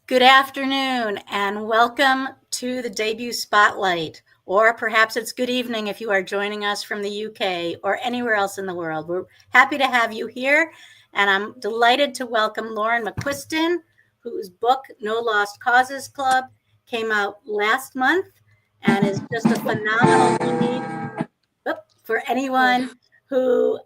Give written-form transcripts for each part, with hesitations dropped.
Good afternoon and welcome to the debut spotlight, or perhaps it's good evening if you are joining us from the UK or anywhere else in the world. We're happy to have you here, and I'm delighted to welcome Lauren McQuistin, whose book No Lost Causes Club came out last month and is just a phenomenal read for anyone who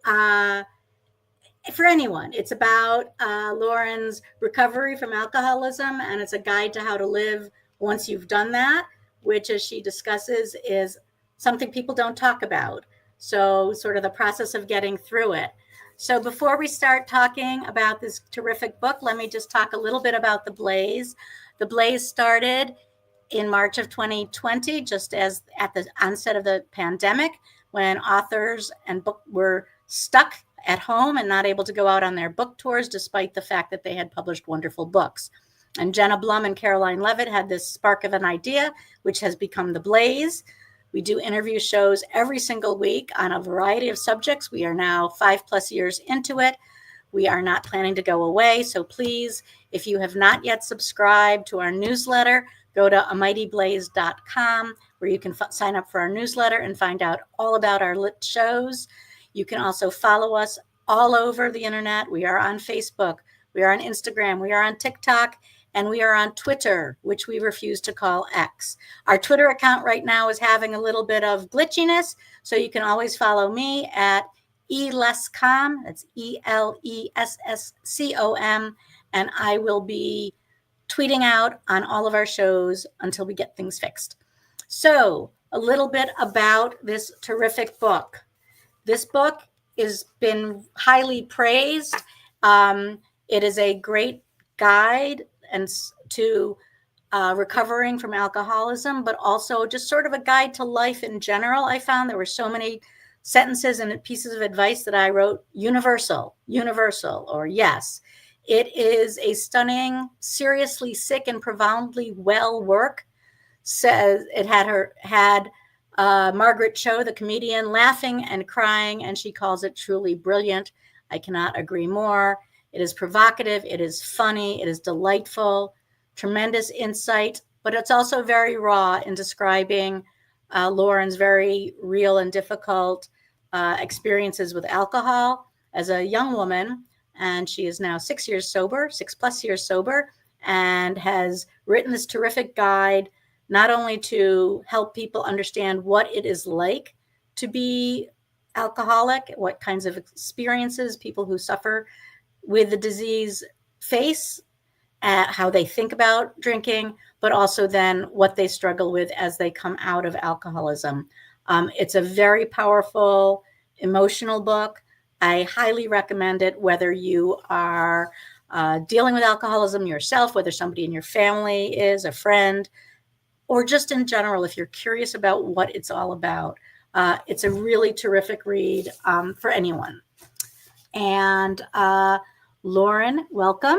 for anyone. It's about Lauren's recovery from alcoholism, and it's a guide to how to live once you've done that, which, as she discusses, is something people don't talk about. So, sort of the process of getting through it. So, before we start talking about this terrific book, let me just talk a little bit about The Blaze. The Blaze started in March of 2020, just as at the onset of the pandemic, when authors and book were stuck at home and not able to go out on their book tours, despite the fact that they had published wonderful books. And Jenna Blum and Caroline Levitt had this spark of an idea, which has become The Blaze. We do interview shows every single week on a variety of subjects. We are now 5+ years into it. We are not planning to go away. So please, if you have not yet subscribed to our newsletter, go to amightyblaze.com, where you can sign up for our newsletter and find out all about our lit shows. You can also follow us all over the internet. We are on Facebook, we are on Instagram, we are on TikTok, and we are on Twitter, which we refuse to call X. Our Twitter account right now is having a little bit of glitchiness, so you can always follow me at elesscom, that's ELESSCOM, and I will be tweeting out on all of our shows until we get things fixed. So, a little bit about this terrific book. This book has been highly praised. It is a great guide to recovering from alcoholism, but also just sort of a guide to life in general. I found there were so many sentences and pieces of advice that I wrote universal, or yes. It is a stunning, seriously sick and profoundly well work. Says it had Margaret Cho, the comedian, laughing and crying, and she calls it truly brilliant. I cannot agree more. It is provocative, it is funny, it is delightful, tremendous insight, but it's also very raw in describing Lauren's very real and difficult experiences with alcohol as a young woman. And she is now 6+ years sober, and has written this terrific guide, not only to help people understand what it is like to be alcoholic, what kinds of experiences people who suffer with the disease face, how they think about drinking, but also then what they struggle with as they come out of alcoholism. It's a very powerful, emotional book. I highly recommend it, whether you are dealing with alcoholism yourself, whether somebody in your family is, a friend, or just in general, if you're curious about what it's all about. It's a really terrific read for anyone. And Lauren, welcome.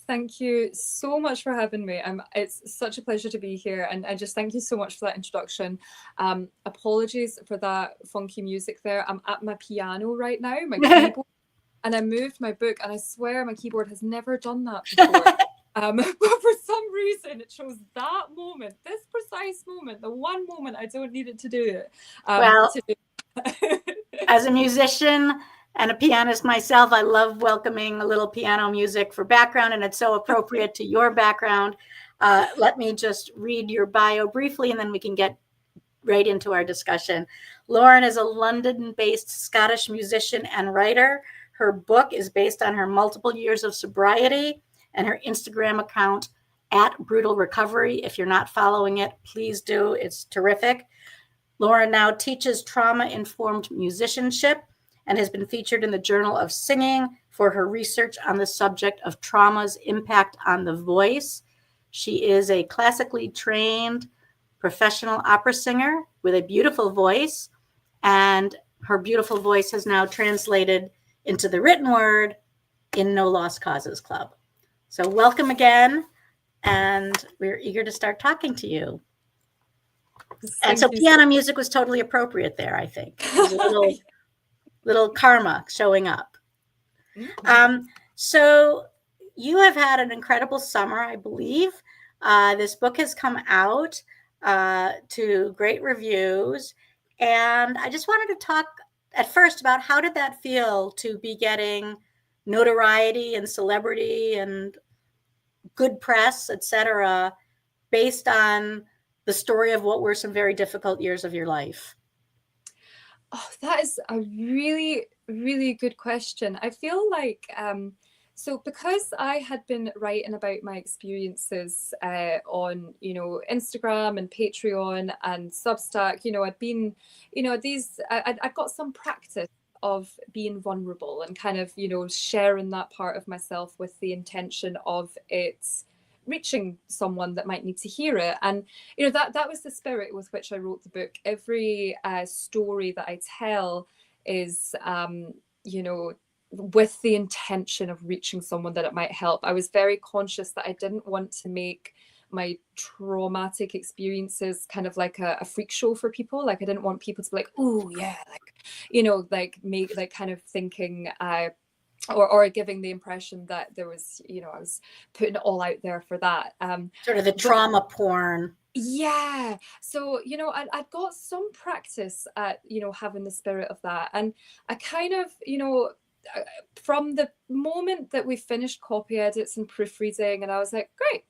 Thank you so much for having me. It's such a pleasure to be here, and just thank you so much for that introduction. Apologies for that funky music there. I'm at my piano right now, my keyboard, and I moved my book, and I swear my keyboard has never done that before. But for some reason, it chose that moment, this precise moment, the one moment I don't need it to do it. As a musician and a pianist myself, I love welcoming a little piano music for background, and it's so appropriate to your background. Let me just read your bio briefly, and then we can get right into our discussion. Lauren is a London-based Scottish musician and writer. Her book is based on her multiple years of sobriety, and her Instagram account at Brutal Recovery. If you're not following it, please do. It's terrific. Lauren now teaches trauma-informed musicianship and has been featured in the Journal of Singing for her research on the subject of trauma's impact on the voice. She is a classically trained professional opera singer with a beautiful voice, and her beautiful voice has now translated into the written word in No Lost Causes Club. So welcome again, and we're eager to start talking to you. And so piano music was totally appropriate there, I think. There's a little karma showing up. So you have had an incredible summer, I believe. This book has come out to great reviews. And I just wanted to talk at first about how did that feel to be getting notoriety and celebrity and good press, etc., based on the story of what were some very difficult years of your life? Oh, that is a really, really good question. I feel like, so because I had been writing about my experiences on, Instagram and Patreon and Substack, I'd been, I'd got some practice of being vulnerable and kind of, sharing that part of myself with the intention of it reaching someone that might need to hear it. And that was the spirit with which I wrote the book. Every story that I tell is with the intention of reaching someone that it might help. I was very conscious that I didn't want to make my traumatic experiences kind of like a freak show for people. Like I didn't want people to be like, oh yeah, like make like kind of thinking or giving the impression that there was, I was putting it all out there for that. Sort of the trauma porn. Yeah. So, I'd got some practice at, having the spirit of that. And I kind of, from the moment that we finished copy edits and proofreading, and I was like, great,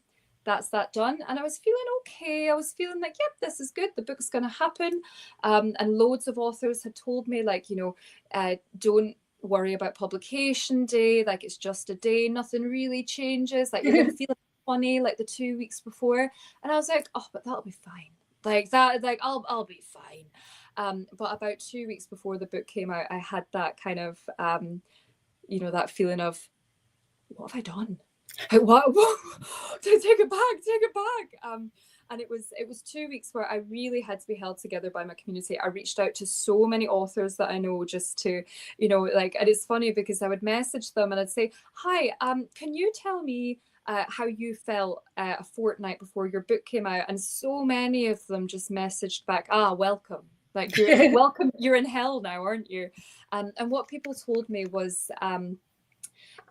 that's that done. And I was feeling okay. I was feeling like, yep, this is good. The book's going to happen. And loads of authors had told me, like, don't worry about publication day, like it's just a day, nothing really changes, like you're gonna feel funny like the 2 weeks before. And I was like, oh, but that'll be fine, like that, like I'll be fine. But about 2 weeks before the book came out, I had that kind of that feeling of, what have I done? Like, what? Take it back. And it was 2 weeks where I really had to be held together by my community. I reached out to so many authors that I know just to, and it's funny because I would message them and I'd say, hi, can you tell me how you felt a fortnight before your book came out? And so many of them just messaged back, welcome. Like, you're welcome, you're in hell now, aren't you? And what people told me was,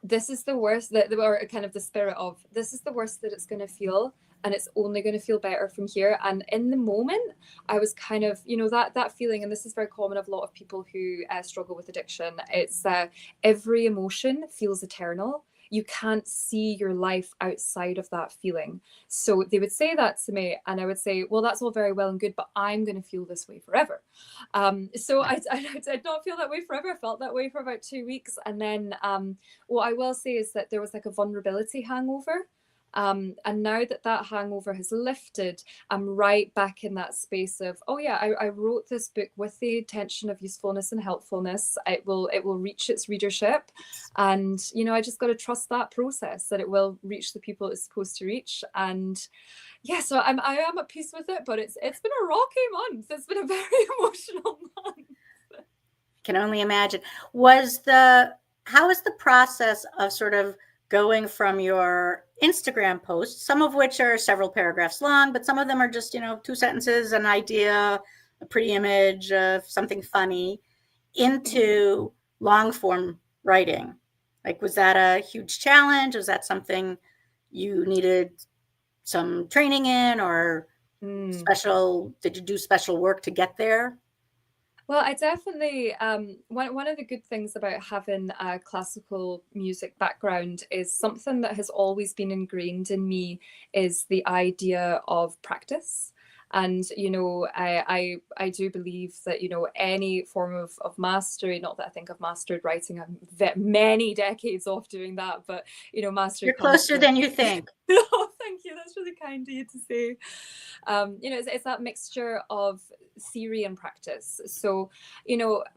this is the worst, or kind of the spirit of, this is the worst that it's going to feel, and it's only going to feel better from here. And in the moment, I was kind of, that feeling, and this is very common of a lot of people who struggle with addiction. It's every emotion feels eternal. You can't see your life outside of that feeling. So they would say that to me, and I would say, well, that's all very well and good, but I'm going to feel this way forever. So I did not feel that way forever. I felt that way for about 2 weeks. And then what I will say is that there was like a vulnerability hangover. And now that hangover has lifted, I'm right back in that space of, oh yeah, I wrote this book with the intention of usefulness and helpfulness. It will reach its readership, and I just got to trust that process, that it will reach the people it's supposed to reach. And yeah, so I am at peace with it, but it's been a rocky month. It's been a very emotional month. Can only imagine. How was the process of sort of going from your Instagram posts, some of which are several paragraphs long, but some of them are just, 2 sentences, an idea, a pretty image of something funny, into long form writing? Like, was that a huge challenge? Was that something you needed some training in, or did you do special work to get there? Well, I definitely, one of the good things about having a classical music background is something that has always been ingrained in me is the idea of practice. And, I do believe that, any form of mastery, not that I think I've mastered writing, I'm many decades off doing that, but, mastery. You're closer than you think. Oh, thank you. That's really kind of you to say. It's that mixture of theory and practice. So,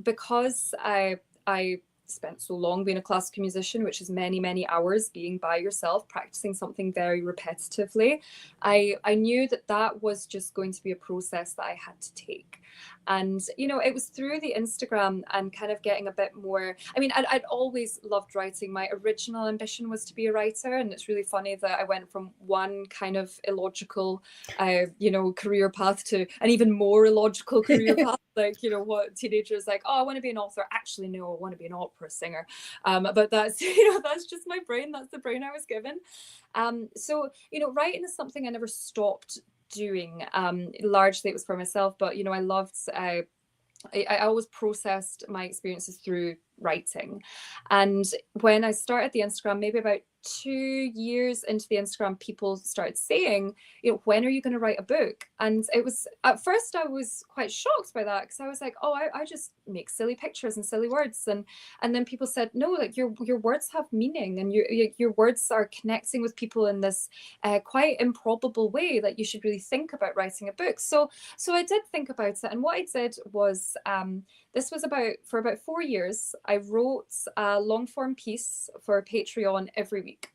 because I spent so long being a classical musician, which is many, many hours being by yourself, practicing something very repetitively, I knew that was just going to be a process that I had to take. And, you know, it was through the Instagram and kind of getting a bit more. I mean, I'd always loved writing. My original ambition was to be a writer. And it's really funny that I went from one kind of illogical, you know, career path to an even more illogical career path. Like, you know, what teenagers like, oh, I want to be an author. Actually, no, I want to be an opera singer. But that's, you know, that's just my brain. That's the brain I was given. So, you know, writing is something I never stopped doing. Largely it was for myself, but you know, I loved I always processed my experiences through writing. And when I started the Instagram, maybe about 2 years into the Instagram, people started saying, you know, when are you going to write a book? And it was, at first I was quite shocked by that, because I was like, oh, I just make silly pictures and silly words. And then people said, no, like your words have meaning, and your words are connecting with people in this quite improbable way, that you should really think about writing a book. So I did think about it. And what I did was, this was for about 4 years, I wrote a long form piece for Patreon every week.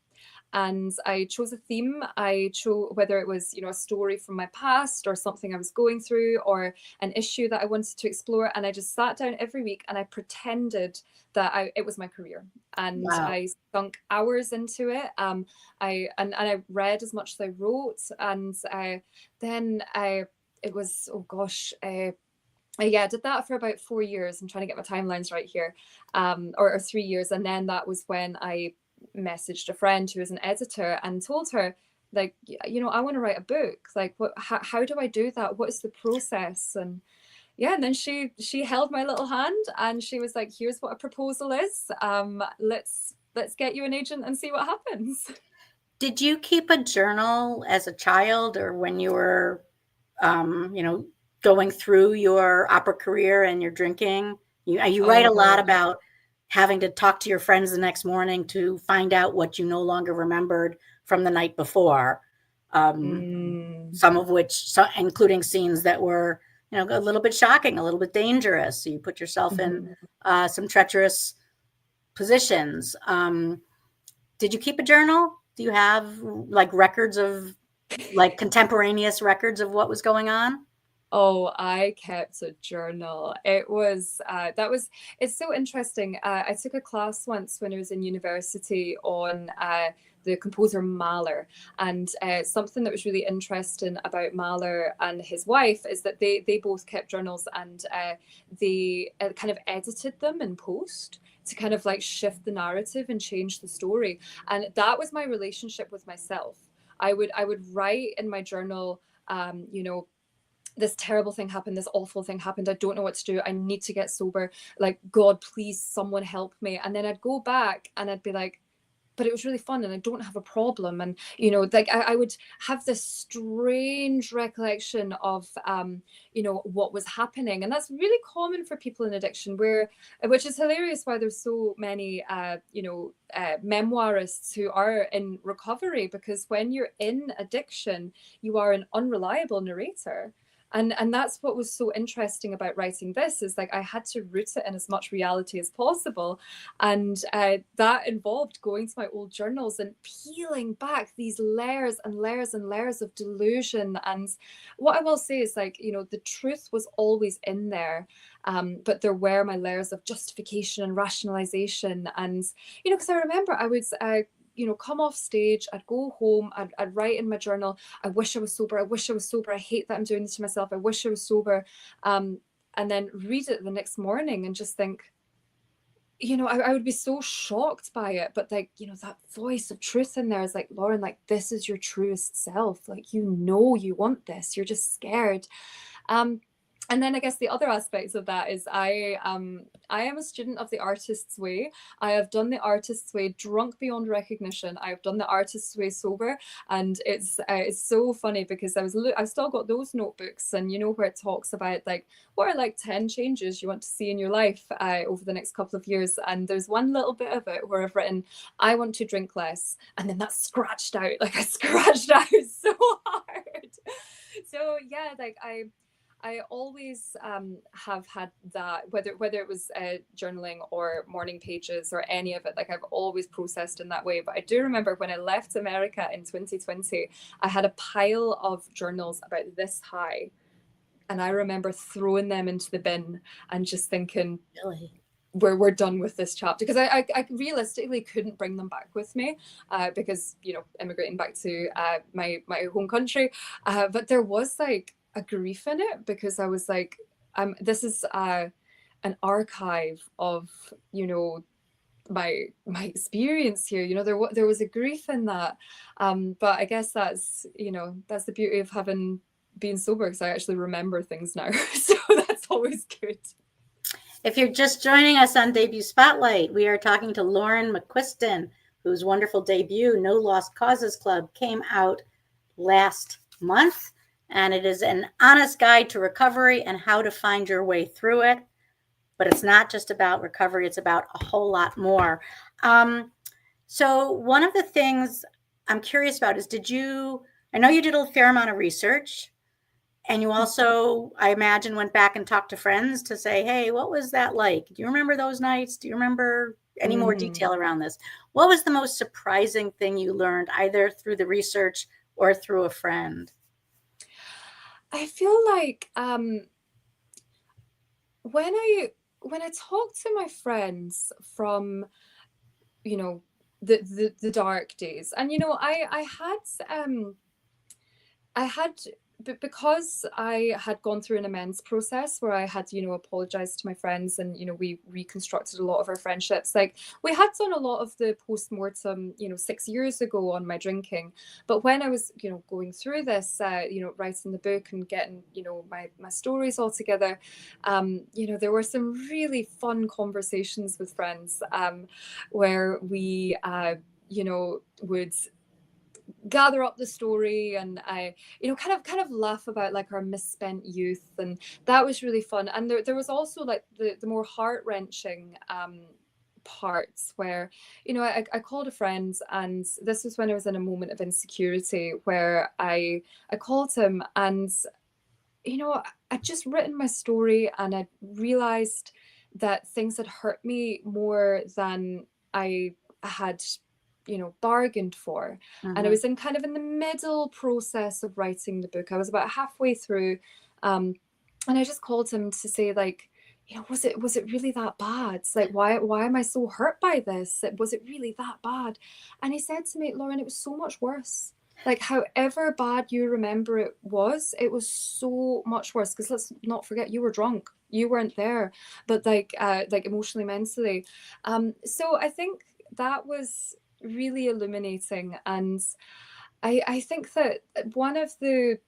And I chose a theme. I chose whether it was, you know, a story from my past or something I was going through or an issue that I wanted to explore. And I just sat down every week and I pretended that it was my career. And Wow. I sunk hours into it. I read as much as I wrote. And it was, oh gosh, yeah, I did that for about 4 years. I'm trying to get my timelines right here, or 3 years. And then that was when I messaged a friend who was an editor and told her, like, you know, I want to write a book. Like, how do I do that? What is the process? And yeah, and then she held my little hand and she was like, here's what a proposal is. Let's get you an agent and see what happens. Did you keep a journal as a child, or when you were, you know, going through your opera career and your drinking? You write a lot about having to talk to your friends the next morning to find out what you no longer remembered from the night before. Some of which, including scenes that were, you know, a little bit shocking, a little bit dangerous. So you put yourself in some treacherous positions. Did you keep a journal? Do you have like records of, like, contemporaneous records of what was going on? Oh, I kept a journal. It's so interesting. I took a class once when I was in university on the composer Mahler. And something that was really interesting about Mahler and his wife is that they both kept journals, and they kind of edited them in post to kind of like shift the narrative and change the story. And that was my relationship with myself. I would write in my journal, you know, this terrible thing happened, this awful thing happened, I don't know what to do, I need to get sober, like, God, please, someone help me. And then I'd go back and I'd be like, but it was really fun and I don't have a problem. And, you know, like I would have this strange recollection of, you know, what was happening. And that's really common for people in addiction, which is hilarious why there's so many, you know, memoirists who are in recovery, because when you're in addiction, you are an unreliable narrator. And that's what was so interesting about writing this, is like I had to root it in as much reality as possible. And that involved going to my old journals and peeling back these layers and layers and layers of delusion. And what I will say is, like, you know, the truth was always in there. But there were my layers of justification and rationalization. And, you know, because I remember I would, you know, come off stage, I'd go home, I'd write in my journal, I wish I was sober, I wish I was sober, I hate that I'm doing this to myself, I wish I was sober. And then read it the next morning and just think, you know, I would be so shocked by it. But like, you know, that voice of truth in there is like, Lauren, like, this is your truest self. Like, you know, you want this, you're just scared. And then I guess the other aspects of that is I am a student of the artist's way. I have done the artist's way drunk beyond recognition. I have done the artist's way sober, and it's so funny because I've still got those notebooks, and you know, where it talks about like what are like 10 changes you want to see in your life over the next couple of years. And there's one little bit of it where I've written, I want to drink less, and then that's scratched out. Like I scratched out so hard. So yeah, like I always have had that, whether it was journaling or morning pages or any of it, like I've always processed in that way. But I do remember when I left America in 2020, I had a pile of journals about this high. And I remember throwing them into the bin and just thinking, Really? we're done with this chapter, because I realistically couldn't bring them back with me, because, you know, immigrating back to my home country, but there was like a grief in it, because I was like, this is an archive of, you know, my experience here. You know, there was a grief in that, but I guess that's, you know, that's the beauty of having been sober, because I actually remember things now. So that's always good. If you're just joining us on Debut Spotlight, we are talking to Lauren McQuistin, whose wonderful debut, No Lost Causes Club, came out last month. And it is an honest guide to recovery and how to find your way through it. But it's not just about recovery, it's about a whole lot more. So one of the things I'm curious about is, I know you did a fair amount of research. And you also, I imagine, went back and talked to friends to say, hey, what was that like? Do you remember those nights? Do you remember any more detail around this? What was the most surprising thing you learned, either through the research or through a friend? I feel like when I talk to my friends from, you know, the dark days, and, you know, I had, but because I had gone through an amends process where I had, you know, apologized to my friends, and, you know, we reconstructed a lot of our friendships. Like, we had done a lot of the post-mortem, you know, 6 years ago on my drinking. But when I was, you know, going through this, you know, writing the book and getting, you know, my stories all together, you know, there were some really fun conversations with friends, where we, you know, would gather up the story, and I, you know, kind of laugh about like our misspent youth, and that was really fun. And there was also like the more heart-wrenching parts where, you know, I called a friend, and this was when I was in a moment of insecurity, where I called him, and, you know, I'd just written my story, and I realized that things had hurt me more than I had, you know, bargained for. And I was in kind of in the middle process of writing the book. I was about halfway through, and I just called him to say, like, you know, was it really that bad? Like, why am I so hurt by this? Was it really that bad? And he said to me, Lauren, it was so much worse. Like, however bad you remember it was so much worse. Because let's not forget, you were drunk. You weren't there, but like emotionally, mentally. So I think that was really illuminating. And I think that one of the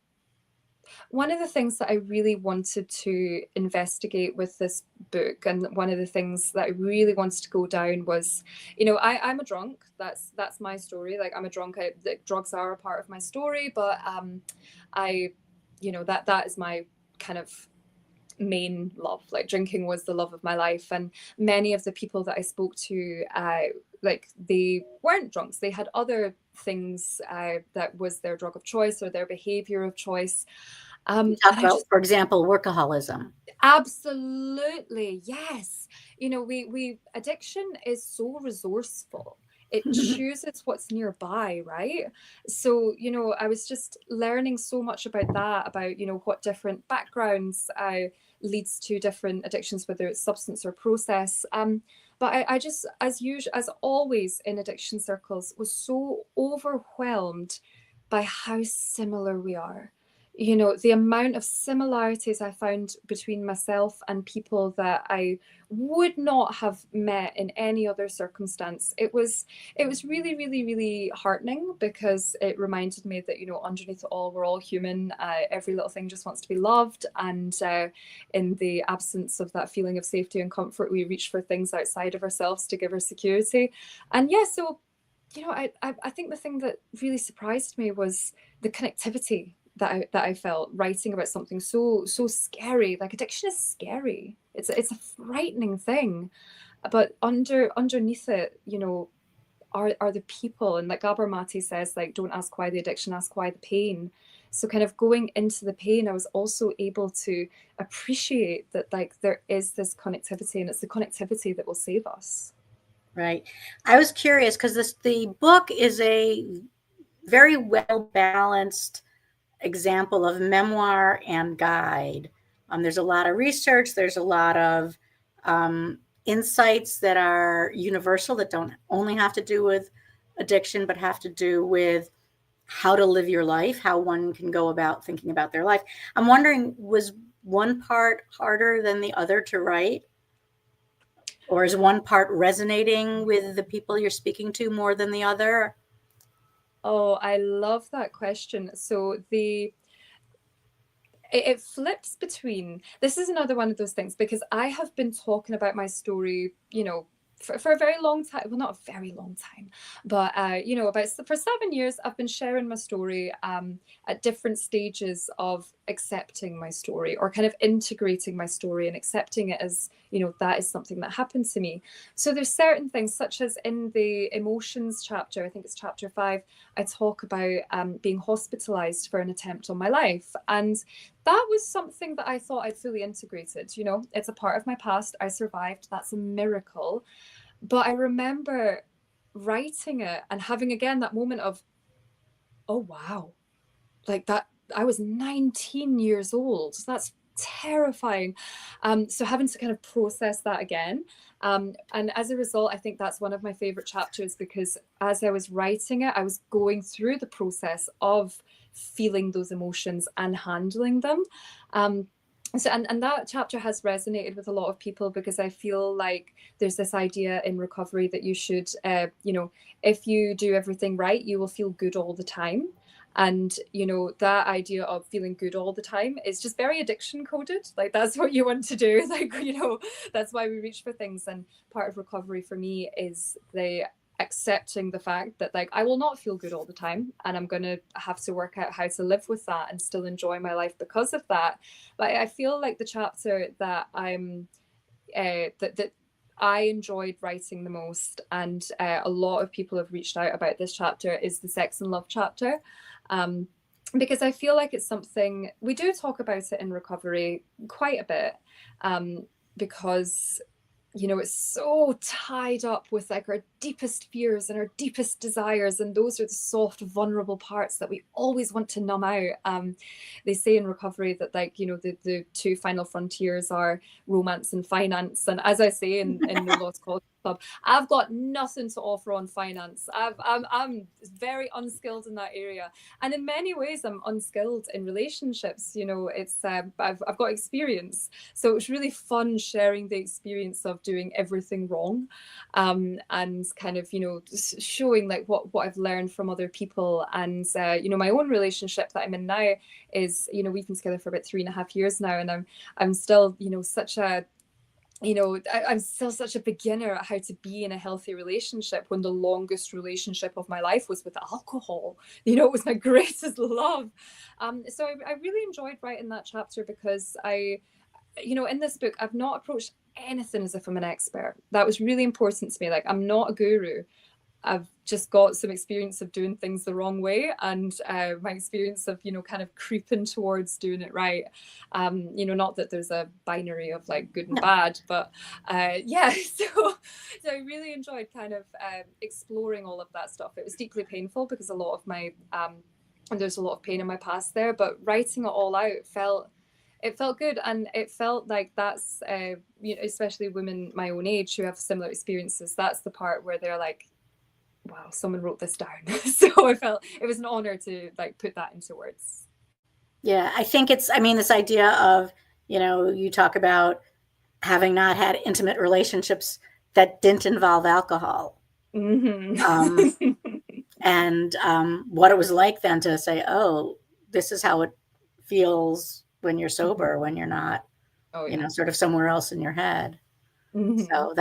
things that I really wanted to investigate with this book, and one of the things that I really wanted to go down, was, you know, I'm a drunk. That's my story. Like, I'm a drunk. Drugs are a part of my story, but I, you know, that is my kind of main love. Like, drinking was the love of my life. And many of the people that I spoke to, like, they weren't drunks. They had other things that was their drug of choice or their behavior of choice. Talk about, for example, workaholism. Absolutely, yes. You know, we addiction is so resourceful. It chooses what's nearby, right? So, you know, I was just learning so much about that, about, you know, what different backgrounds leads to different addictions, whether it's substance or process. But I just, as usual, as always in addiction circles, was so overwhelmed by how similar we are. You know, the amount of similarities I found between myself and people that I would not have met in any other circumstance. It was really, really, really heartening, because it reminded me that, you know, underneath it all, we're all human. Every little thing just wants to be loved. And in the absence of that feeling of safety and comfort, we reach for things outside of ourselves to give us security. And yeah, so, you know, I think the thing that really surprised me was the connectivity that I felt writing about something so scary. Like, addiction is scary. It's a frightening thing, but underneath it, you know, are the people. And like Gabor Mate says, like, don't ask why the addiction, ask why the pain. So kind of going into the pain, I was also able to appreciate that, like, there is this connectivity, and it's the connectivity that will save us. Right. I was curious because the book is a very well balanced example of memoir and guide. There's a lot of research. There's a lot of insights that are universal, that don't only have to do with addiction, but have to do with how to live your life, how one can go about thinking about their life. I'm wondering, was one part harder than the other to write? Or is one part resonating with the people you're speaking to more than the other? Oh, I love that question. So it flips between, this is another one of those things, because I have been talking about my story, for a very long time. Well, not a very long time, but for 7 years I've been sharing my story at different stages of accepting my story, or kind of integrating my story and accepting it as, that is something that happened to me. So there's certain things, such as in the emotions chapter, I think it's chapter 5, I talk about being hospitalized for an attempt on my life. And that was something that I thought I'd fully integrated. It's a part of my past. I survived. That's a miracle. But I remember writing it and having, again, that moment of, oh, wow, like that, I was 19 years old. That's terrifying. So having to kind of process that again. And as a result, I think that's one of my favorite chapters, because as I was writing it, I was going through the process of feeling those emotions and handling them. And that chapter has resonated with a lot of people, because I feel like there's this idea in recovery that you should, if you do everything right, you will feel good all the time. And, that idea of feeling good all the time is just very addiction coded. Like, that's what you want to do. Like, that's why we reach for things. And part of recovery for me is the accepting the fact that, like, I will not feel good all the time, and I'm going to have to work out how to live with that and still enjoy my life because of that. But I feel like the chapter that that I enjoyed writing the most, and a lot of people have reached out about this chapter, is the sex and love chapter. Because I feel like it's something we do talk about it in recovery quite a bit, because it's so tied up with, like, our deepest fears and our deepest desires, and those are the soft, vulnerable parts that we always want to numb out. They say in recovery that, like, the two final frontiers are romance and finance. And as I say in No Lost Cause Club, I've got nothing to offer on finance. I'm very unskilled in that area, and in many ways I'm unskilled in relationships. It's I've got experience, so it's really fun sharing the experience of doing everything wrong, and kind of showing, like, what I've learned from other people. And my own relationship that I'm in now is, we've been together for about 3.5 years now, and I'm still such a I'm still such a beginner at how to be in a healthy relationship, when the longest relationship of my life was with alcohol. It was my greatest love. So I really enjoyed writing that chapter, because in this book, I've not approached anything as if I'm an expert. That was really important to me. Like, I'm not a guru. I've just got some experience of doing things the wrong way, and my experience of, kind of creeping towards doing it right. Not that there's a binary of, like, good and bad, but yeah. So I really enjoyed kind of exploring all of that stuff. It was deeply painful, because a lot of my, and there's a lot of pain in my past there, but writing it all out felt good. And it felt like that's, especially women my own age who have similar experiences, that's the part where they're like, wow, someone wrote this down. So I felt it was an honor to, like, put that into words. Yeah, I think this idea of, you talk about having not had intimate relationships that didn't involve alcohol. Mm-hmm. And what it was like then to say, oh, this is how it feels when you're sober, when you're not, sort of somewhere else in your head. Mm-hmm. So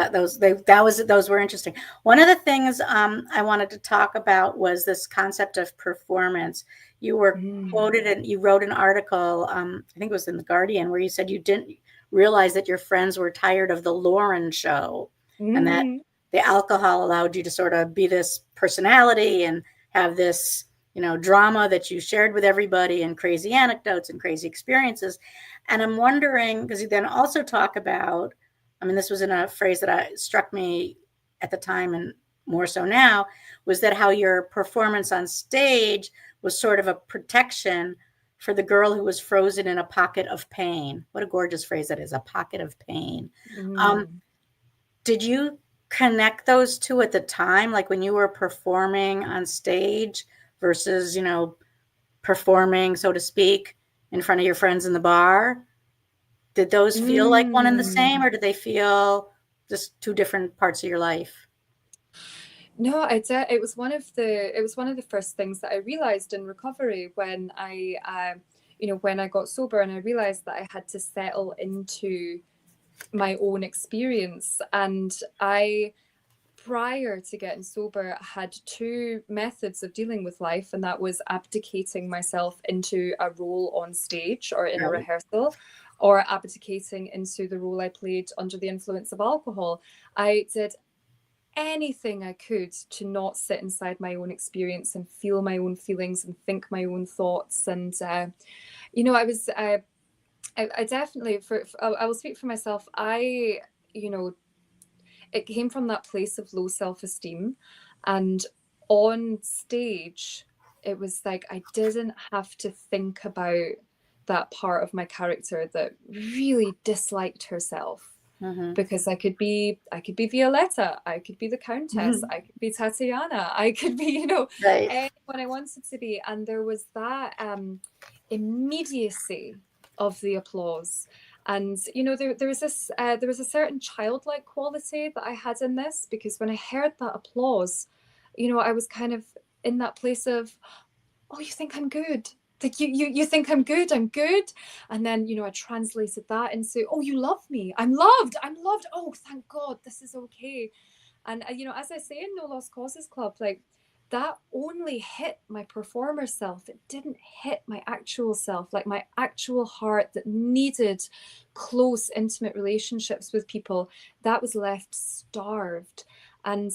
those were interesting. One of the things I wanted to talk about was this concept of performance. You were quoted, and you wrote an article, I think it was in The Guardian, where you said you didn't realize that your friends were tired of the Lauren show, and that the alcohol allowed you to sort of be this personality and have this, drama that you shared with everybody, and crazy anecdotes and crazy experiences. And I'm wondering, because you then also talk about, this was in a phrase that struck me at the time, and more so now, was that how your performance on stage was sort of a protection for the girl who was frozen in a pocket of pain. What a gorgeous phrase that is, a pocket of pain. Mm. Did you connect those two at the time, like when you were performing on stage versus, performing, so to speak, in front of your friends in the bar? Did those feel like one and the same, Mm. or did they feel just two different parts of your life? No, it was one of the first things that I realized in recovery when when I got sober, and I realized that I had to settle into my own experience. And I, prior to getting sober, had two methods of dealing with life, and that was abdicating myself into a role on stage or in a Right. rehearsal, or abdicating into the role I played under the influence of alcohol. I did anything I could to not sit inside my own experience and feel my own feelings and think my own thoughts. And I was I definitely, I will speak for myself. You know, it came from that place of low self-esteem, and on stage, it was like I didn't have to think about that part of my character that really disliked herself, Mm-hmm. because I could be Violetta, I could be the Countess, Mm-hmm. I could be Tatiana, I could be, Right. anyone I wanted to be. And there was that immediacy of the applause. And there was a certain childlike quality that I had in this, because when I heard that applause, I was kind of in that place of, oh, you think I'm good? Like you think I'm good. And then, I translated that into, oh, you love me. I'm loved. Oh, thank God, this is okay. And, as I say in No Lost Causes Club, like, that only hit my performer self. It didn't hit my actual self, like my actual heart that needed close, intimate relationships with people. That was left starved. And,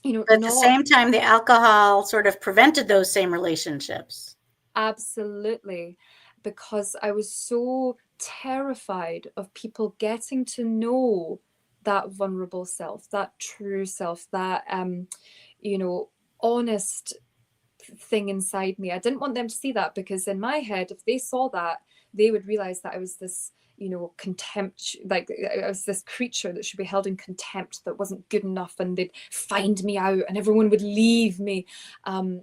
But at the not same time, the alcohol sort of prevented those same relationships. absolutely, because I was so terrified of people getting to know that vulnerable self, that true self, that you know, honest thing inside me. I didn't want them to see that, because in my head, if they saw that, they would realize that I was this, contempt, like I was this creature that should be held in contempt, that wasn't good enough, and they'd find me out and everyone would leave me.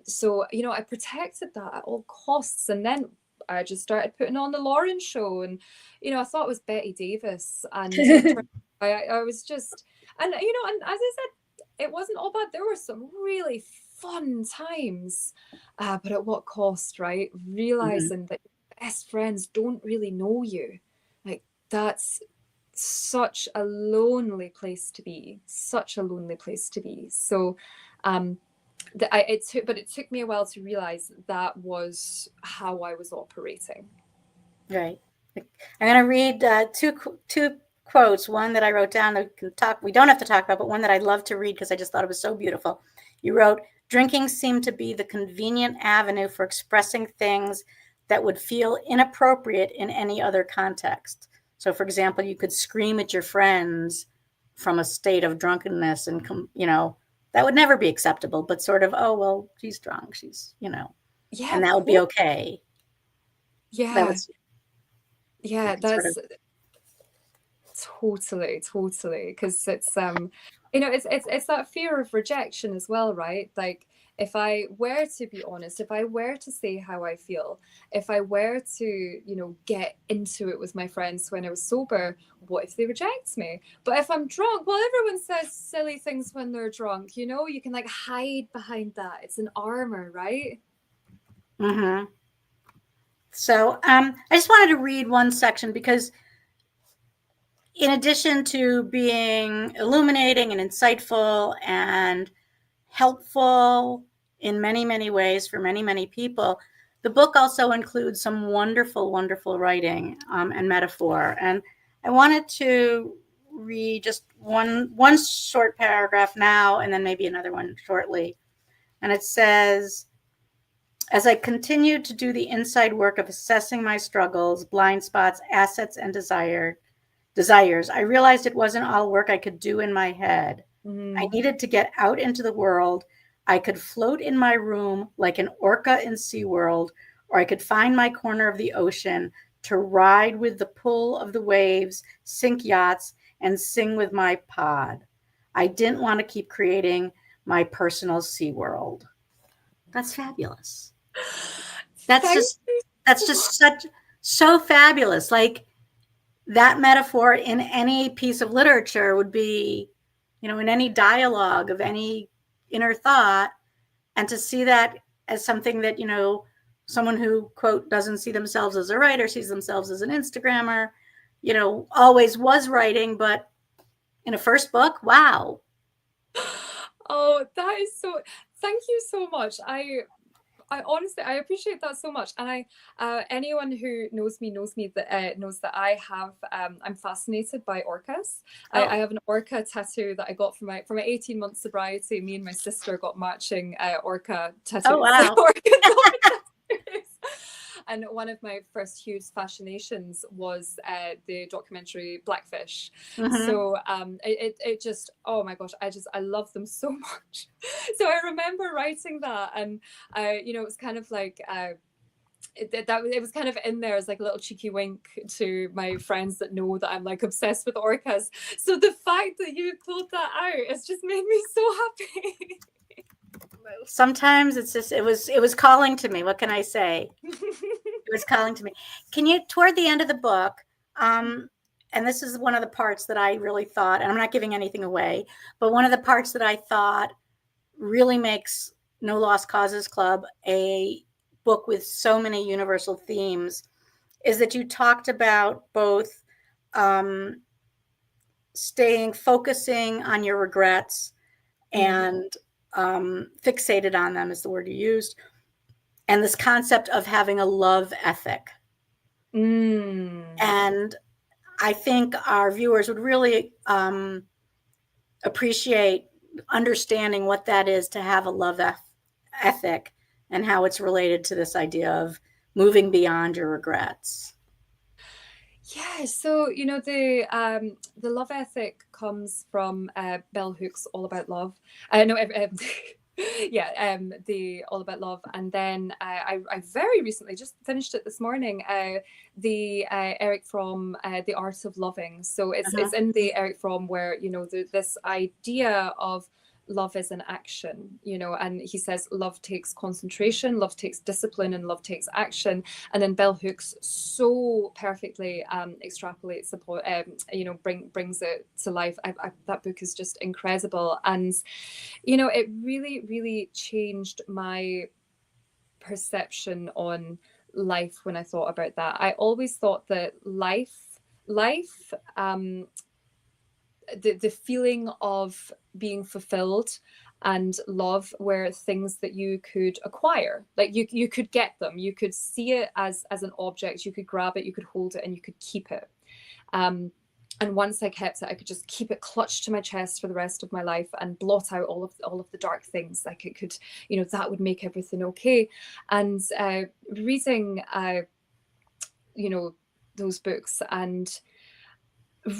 So, I protected that at all costs. And then I just started putting on the Lauren show, and, I thought it was Betty Davis, and it turned, I was just, and, and as I said, it wasn't all bad. There were some really fun times, but at what cost, right? Mm-hmm. Realizing that your best friends don't really know you. Like, that's such a lonely place to be. Such a lonely place to be. So, it took me a while to realize that was how I was operating. Right. I'm going to read two quotes. One that I wrote down that we don't have to talk about, but one that I'd love to read because I just thought it was so beautiful. You wrote, "Drinking seemed to be the convenient avenue for expressing things that would feel inappropriate in any other context." So, for example, you could scream at your friends from a state of drunkenness, and that would never be acceptable. But sort of, oh well, she's drunk. Yeah, and of that would be course. okay. That Yeah, was yeah, sort of. that's totally, because it's that fear of rejection as well, right? Like, if I were to be honest, if I were to say how I feel, if I were to, get into it with my friends when I was sober, what if they reject me? But if I'm drunk, well, everyone says silly things when they're drunk, you can, like, hide behind that. It's an armor, right? Mm-hmm. So I just wanted to read one section because, in addition to being illuminating and insightful and helpful in many, many ways for many, many people, the book also includes some wonderful, wonderful writing and metaphor. And I wanted to read just one short paragraph now, and then maybe another one shortly. And it says, "As I continued to do the inside work of assessing my struggles, blind spots, assets, and desires, I realized it wasn't all work I could do in my head. I Mm. needed to get out into the world. I could float in my room like an orca in SeaWorld, or I could find my corner of the ocean to ride with the pull of the waves, sink yachts, and sing with my pod. I didn't want to keep creating my personal sea world. That's fabulous. That's Thank just you that's so just such so fabulous. Like that metaphor in any piece of literature would be, in any dialogue of any inner thought, and to see that as something that, someone who, quote, doesn't see themselves as a writer, sees themselves as an Instagrammer, always was writing, but in a first book, wow. Oh, that is so, thank you so much. I honestly, I appreciate that so much, and anyone who knows me knows that I have I'm fascinated by orcas. Oh, I have an orca tattoo that I got from my 18-month sobriety. Me and my sister got matching orca oh tattoos. wow. Orca dog tattoos. And one of my first huge fascinations was the documentary Blackfish. Mm-hmm. So it just, oh my gosh, I love them so much. So I remember writing that, and it was kind of like it was kind of in there as like a little cheeky wink to my friends that know that I'm like obsessed with orcas. So the fact that you pulled that out, it's just made me so happy. Sometimes it's just, it was calling to me. What can I say? It was calling to me. Can you, toward the end of the book, and this is one of the parts that I really thought, and I'm not giving anything away, but one of the parts that I thought really makes No Lost Causes Club a book with so many universal themes is that you talked about both focusing on your regrets and fixated on them is the word you used, and this concept of having a love ethic. And I think our viewers would really appreciate understanding what that is to have a love ethic and how it's related to this idea of moving beyond your regrets. Yeah, so the love ethic comes from Bell Hooks' All About Love. No, yeah, the All About Love, and then I very recently just finished it this morning. The Eric Fromm, The Art of Loving. So it's in the Eric Fromm where this idea of love is an action, and he says love takes concentration, love takes discipline, and love takes action. And then Bell Hooks so perfectly extrapolates upon, brings it to life. That book is just incredible, and it really, really changed my perception on life when I thought about that. I always thought that life, the feeling of being fulfilled and love were things that you could acquire. Like you could get them, you could see it as an object, you could grab it, you could hold it, and you could keep it. And once I kept it, I could just keep it clutched to my chest for the rest of my life and blot out all of the dark things. Like it could, that would make everything okay. And reading, those books and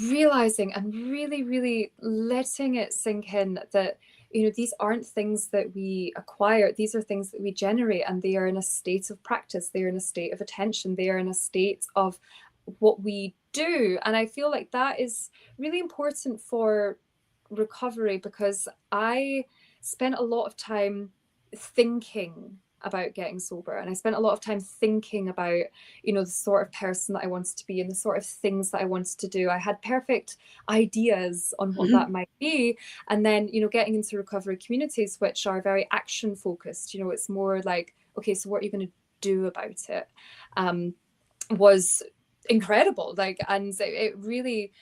realizing and really, really letting it sink in that, these aren't things that we acquire. These are things that we generate, and they are in a state of practice. They are in a state of attention. They are in a state of what we do. And I feel like that is really important for recovery, because I spent a lot of time thinking about getting sober, and I spent a lot of time thinking about the sort of person that I wanted to be and the sort of things that I wanted to do. I had perfect ideas on what that might be, and then getting into recovery communities which are very action focused, it's more like, okay, so what are you going to do about it, was incredible. And it really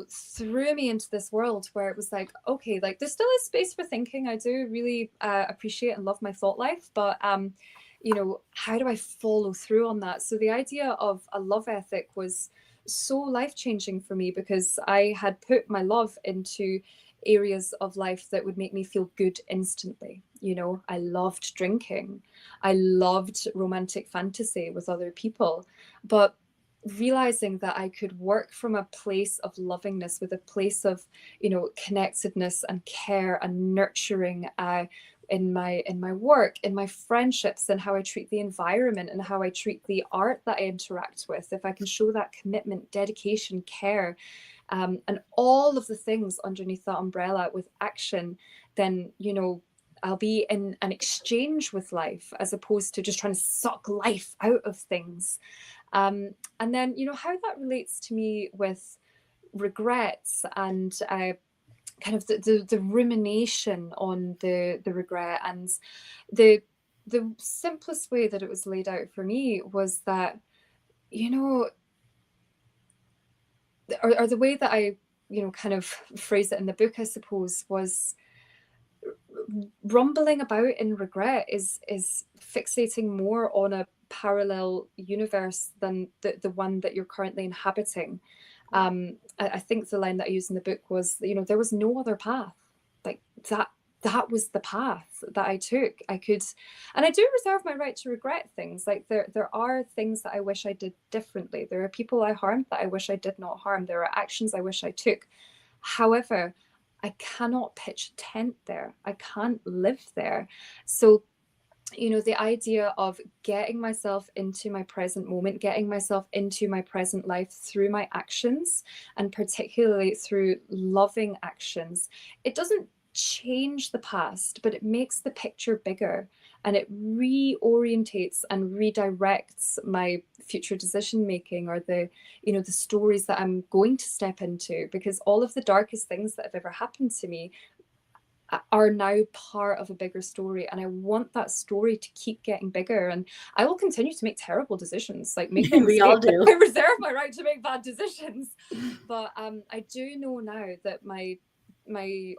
threw me into this world where it was like, okay, like there's still a space for thinking. I do really appreciate and love my thought life, but how do I follow through on that? So the idea of a love ethic was so life-changing for me, because I had put my love into areas of life that would make me feel good instantly. I loved drinking, I loved romantic fantasy with other people, but realizing that I could work from a place of lovingness, with a place of connectedness and care and nurturing, in my work, in my friendships, and how I treat the environment and how I treat the art that I interact with, if I can show that commitment, dedication, care, and all of the things underneath that umbrella with action, then, you know, I'll be in an exchange with life as opposed to just trying to suck life out of things. And then, you know, how that relates to me with regrets and kind of the rumination on the regret, and the simplest way that it was laid out for me was that, you know, or the way that I, you know, kind of phrase it in the book, I suppose, was rumbling about in regret is fixating more on a parallel universe than the one that you're currently inhabiting. I think the line that I used in the book was, you know, there was no other path. Like that was the path that I took. I could, and I do reserve my right to regret things. Like there are things that I wish I did differently. There are people I harmed that I wish I did not harm. There are actions I wish I took. However, I cannot pitch a tent there. I can't live there. So, you know, the idea of getting myself into my present moment, getting myself into my present life through my actions, and particularly through loving actions, it doesn't change the past, but it makes the picture bigger, and it reorientates and redirects my future decision making, or the, you know, the stories that I'm going to step into, because all of the darkest things that have ever happened to me are now part of a bigger story, and I want that story to keep getting bigger. And I will continue to make terrible decisions, like make no We mistake, all do. I reserve my right to make bad decisions, but I do know now that my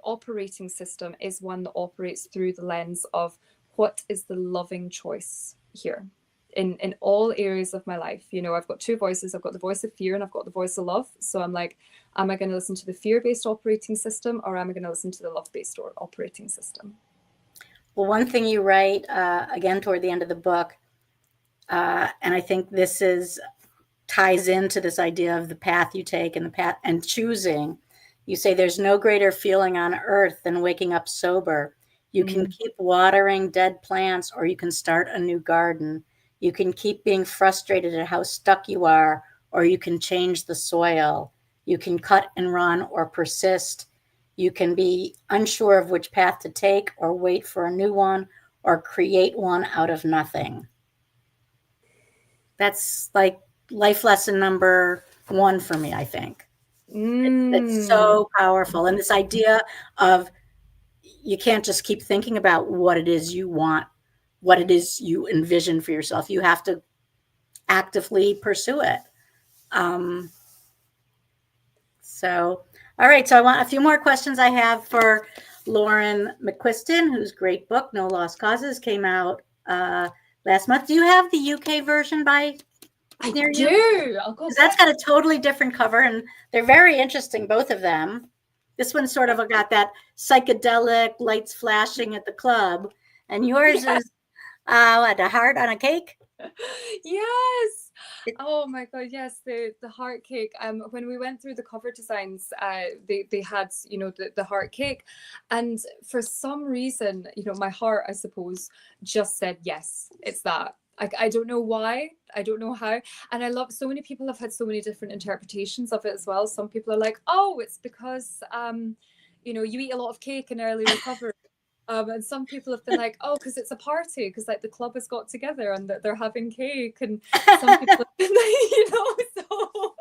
operating system is one that operates through the lens of what is the loving choice here in all areas of my life. You know, I've got two voices. I've got the voice of fear and I've got the voice of love. So I'm like, am I going to listen to the fear-based operating system, or am I going to listen to the love-based operating system? Well, one thing you write, again, toward the end of the book, and I think this ties into this idea of the path you take and the path and choosing. You say there's no greater feeling on earth than waking up sober. You can keep watering dead plants, or you can start a new garden. You can keep being frustrated at how stuck you are, or you can change the soil. You can cut and run or persist. You can be unsure of which path to take, or wait for a new one, or create one out of nothing. That's like life lesson number one for me, I think. It's so powerful. And this idea of you can't just keep thinking about what it is you want, what it is you envision for yourself. You have to actively pursue it. Um, all right. So I want a few more questions I have for Lauren McQuistin, whose great book, No Lost Causes, came out last month. Do you have the UK version by near you? Do. I'll go. That's got a totally different cover, and they're very interesting, both of them. This one's sort of got that psychedelic lights flashing at the club, and yours is a heart on a cake. Yes. Oh my god, yes, the heart cake. When we went through the cover designs, they had, you know, the heart cake, and for some reason, you know, my heart, I suppose, just said yes, it's that. I don't know why, I don't know how. And I love, so many people have had so many different interpretations of it as well. Some people are like, oh, it's because you know, you eat a lot of cake in early recovery. And some people have been like, oh, because it's a party, because like the club has got together and they're having cake. And some people have been like, you know, so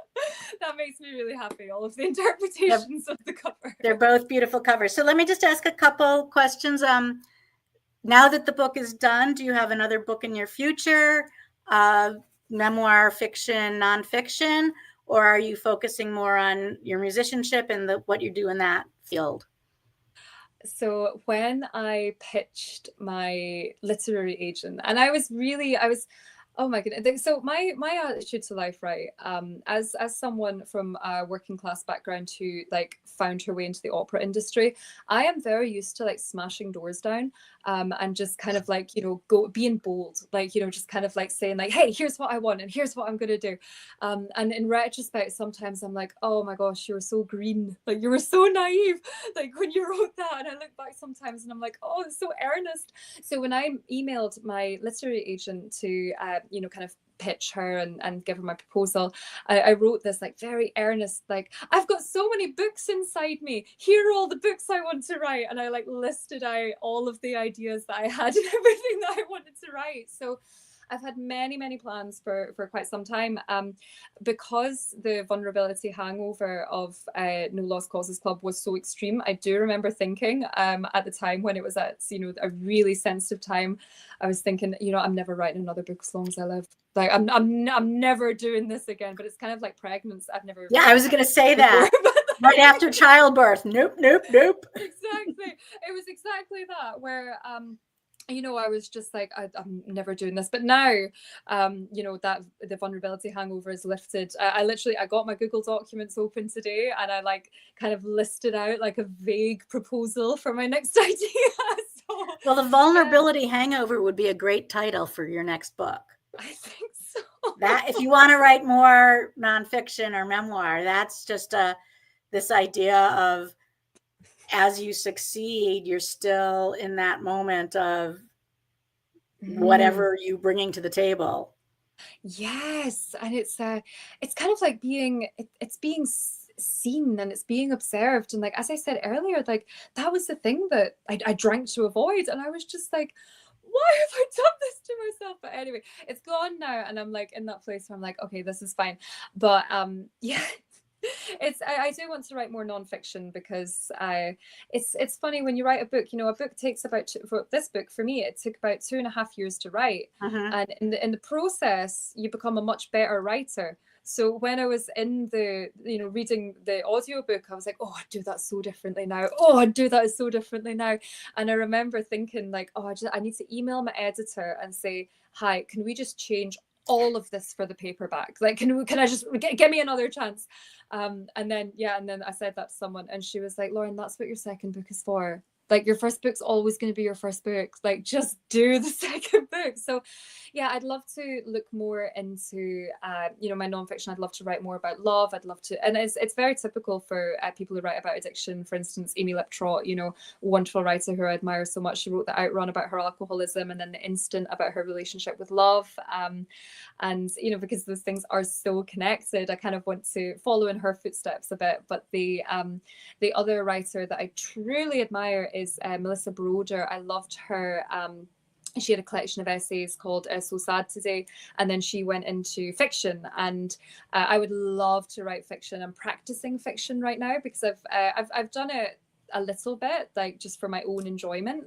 that makes me really happy, all of the interpretations of the cover. They're both beautiful covers. So let me just ask a couple questions. Now that the book is done, do you have another book in your future? Memoir, fiction, nonfiction? Or are you focusing more on your musicianship and what you do in that field? So when I pitched my literary agent, and I was, oh my goodness. So my attitude to life, right? As someone from a working class background who like found her way into the opera industry, I am very used to like smashing doors down. and just kind of like, go being bold, like, just kind of like saying like, hey, here's what I want and here's what I'm going to do. And in retrospect, sometimes I'm like, oh my gosh, you were so green. Like you were so naive. Like when you wrote that, and I look back sometimes and I'm like, oh, it's so earnest. So when I emailed my literary agent to, kind of pitch her and give her my proposal, I wrote this like very earnest, like, I've got so many books inside me, here are all the books I want to write, and I like listed out all of the ideas that I had and everything that I wanted to write. So I've had many plans for quite some time, because the vulnerability hangover of No Lost Causes Club was so extreme. I do remember thinking, at the time when it was at a really sensitive time, I was thinking, I'm never writing another book as long as I live. Like I'm never doing this again. But it's kind of like pregnancy. I've never. Yeah, I was going to say that. Right after childbirth. Nope. Exactly. It was exactly that, where I was just like, I'm never doing this. But now, that the vulnerability hangover is lifted. I got my Google Documents open today, and I like kind of listed out like a vague proposal for my next idea. So, well, the vulnerability hangover would be a great title for your next book. I think so. That if you want to write more nonfiction or memoir, that's just this idea of, as you succeed, you're still in that moment of whatever you bringing to the table. Yes, and it's kind of like being seen, and it's being observed, and like as I said earlier, like that was the thing that I drank to avoid, and I was just like, why have I done this to myself? But anyway, it's gone now, and I'm like in that place where I'm like, okay, this is fine. But yeah, I do want to write more nonfiction, because it's funny when you write a book. A book takes for this book, for me, it took about 2.5 years to write, and in the process, you become a much better writer. So when I was in the, reading the audiobook, I was like, oh, I'd do that so differently now. Oh, I'd do that so differently now. And I remember thinking like, oh, I need to email my editor and say, hi, can we just change all of this for the paperback? Like, can I just give me another chance? And then I said that to someone, and she was like, Lauren, that's what your second book is for. Like, your first book's always going to be your first book. Like, just do the second book. So yeah, I'd love to look more into my nonfiction. I'd love to write more about love. I'd love to, and it's very typical for people who write about addiction. For instance, Amy Liptrot, wonderful writer who I admire so much. She wrote The Outrun about her alcoholism, and then The Instant about her relationship with love. And because those things are so connected, I kind of want to follow in her footsteps a bit. But the other writer that I truly admire is Melissa Broder. I loved her. She had a collection of essays called So Sad Today, and then she went into fiction, and I would love to write fiction. I'm practicing fiction right now, because I've done it a little bit, like just for my own enjoyment.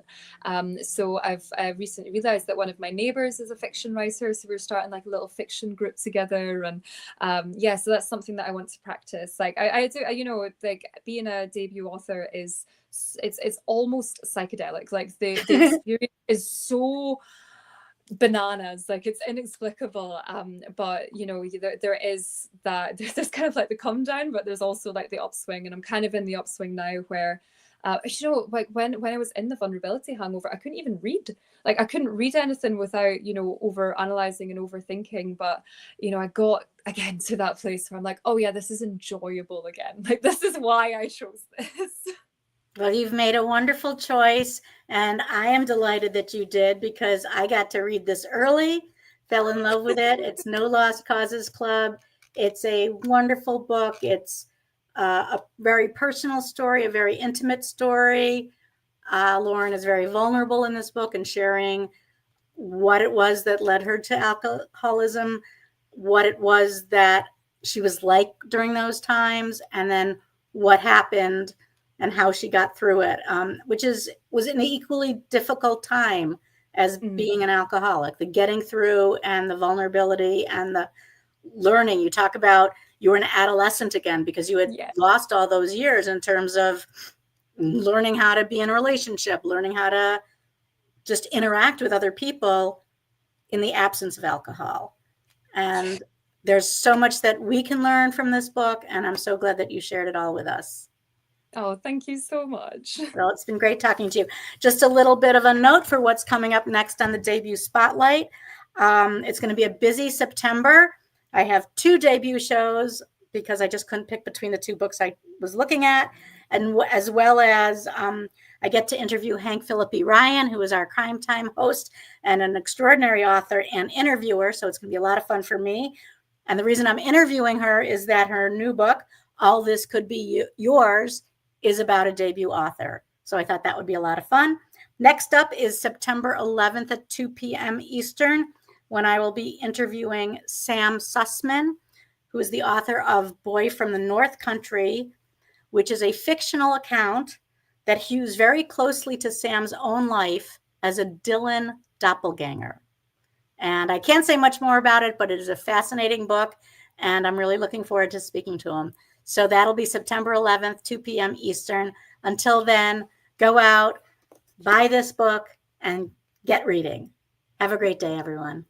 So I've recently realized that one of my neighbors is a fiction writer, so we're starting like a little fiction group together, and so that's something that I want to practice. Like I do, like being a debut author is, it's almost psychedelic. Like the experience is so bananas, like it's inexplicable, but there is that, there's kind of like the come down, but there's also like the upswing, and I'm kind of in the upswing now, where like when I was in the vulnerability hangover, I couldn't even read. Like I couldn't read anything without over analyzing and overthinking. But I got again to that place where I'm like, oh yeah, this is enjoyable again. Like this is why I chose this. Well, you've made a wonderful choice, and I am delighted that you did, because I got to read this early, fell in love with it. It's No Lost Causes Club. It's a wonderful book. It's a very personal story, a very intimate story. Lauren is very vulnerable in this book and sharing what it was that led her to alcoholism, what it was that she was like during those times, and then what happened and how she got through it, which was an equally difficult time as being an alcoholic. The getting through and the vulnerability and the learning. You talk about you were an adolescent again, because you had lost all those years in terms of learning how to be in a relationship, learning how to just interact with other people in the absence of alcohol. And there's so much that we can learn from this book, and I'm so glad that you shared it all with us. Oh, thank you so much. Well, it's been great talking to you. Just a little bit of a note for what's coming up next on the debut spotlight. It's going to be a busy September. I have 2 debut shows because I just couldn't pick between the 2 books I was looking at, and as well as I get to interview Hank Philippi Ryan, who is our Crime Time host and an extraordinary author and interviewer. So it's going to be a lot of fun for me. And the reason I'm interviewing her is that her new book, All This Could Be Yours, is about a debut author. So I thought that would be a lot of fun. Next up is September 11th at 2 p.m. Eastern, when I will be interviewing Sam Sussman, who is the author of Boy from the North Country, which is a fictional account that hews very closely to Sam's own life as a Dylan doppelganger. And I can't say much more about it, but it is a fascinating book, and I'm really looking forward to speaking to him. So that'll be September 11th, 2 p.m. Eastern. Until then, go out, buy this book, and get reading. Have a great day, everyone.